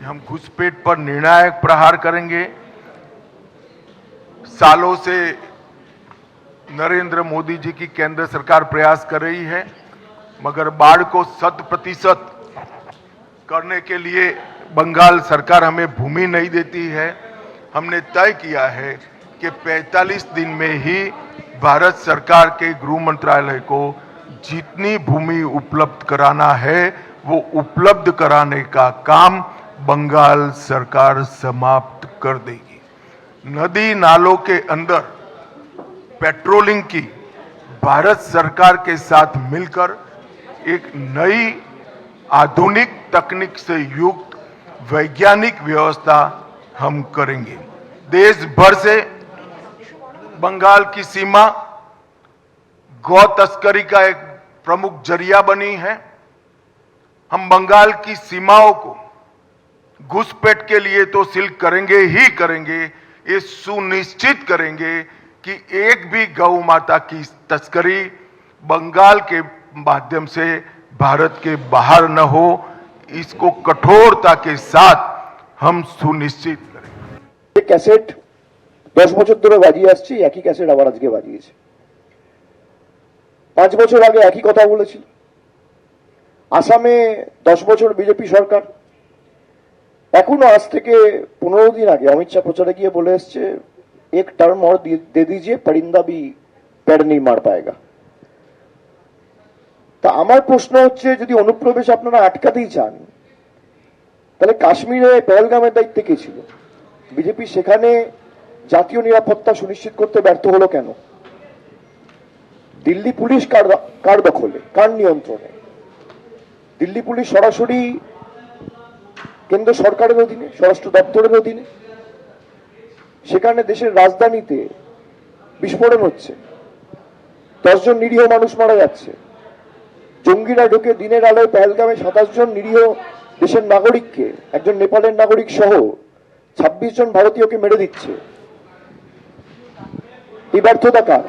हम घुसपैठ पर निर्णायक प्रहार करेंगे। सालों से नरेंद्र मोदी जी की केंद्र सरकार प्रयास कर रही है, मगर बाढ़ को 100% करने के लिए बंगाल सरकार हमें भूमि नहीं देती है। हमने तय किया है कि 45 दिन में ही भारत सरकार के गृह मंत्रालय को जितनी भूमि उपलब्ध कराना है वो उपलब्ध कराने का काम बंगाल सरकार समाप्त कर देगी। नदी नालों के अंदर पेट्रोलिंग की भारत सरकार के साथ मिलकर एक नई आधुनिक तकनीक से युक्त वैज्ञानिक व्यवस्था हम करेंगे। देश भर से बंगाल की सीमा गौ तस्करी का एक प्रमुख जरिया बनी है। हम बंगाल की सीमाओं को घुसपैठ के लिए तो सील करेंगे ही करेंगे, ये सुनिश्चित करेंगे कि एक भी गौ माता की तस्करी बंगाल के माध्यम से भारत के बाहर न हो। इसको कठोरता के साथ हम सुनिश्चित करेंगे। ক্যাসেট 10 বছর ধরে বাজিয়ে আসছে, একই ক্যাসেট আবার আজকে বাজিয়েছে। 5 বছর আগে একই কথা বলেছিল। আসামে 10 বছর বিজেপি সরকার, এখনো আজ থেকে 15 দিন আগে অমিত শাহ প্রচারে গিয়ে বলে এসছে एक टर्म और दे दीजिए, परिंदा भी पेड़ नहीं मार पाएगा। তা আমার প্রশ্ন হচ্ছে, যদি অনুপ্রবেশ আপনারা আটকাতেই চান তাহলে কাশ্মীরে পহেলগামের দায়িত্বে কে ছিল? বিজেপি সেখানে জাতীয় নিরাপত্তা সুনিশ্চিত করতে ব্যর্থ হলো কেন? দিল্লি পুলিশ কার দখলে, কার নিয়ন্ত্রণে? দিল্লি পুলিশ সরাসরি কেন্দ্র সরকারের অধীনে, স্বরাষ্ট্র দপ্তরের অধীনে। সেখানে দেশের রাজধানীতে বিস্ফোরণ হচ্ছে, 10 জন নিরীহ মানুষ মারা যাচ্ছে। জঙ্গিরা ঢুকে দিনের আলোয় পহেলগামে 27 জন নিরীহ দেশের নাগরিককে, একজন নেপালের নাগরিক সহ 26 জন ভারতীয়কে মেরে দিচ্ছে। এই ব্যর্থতা কার?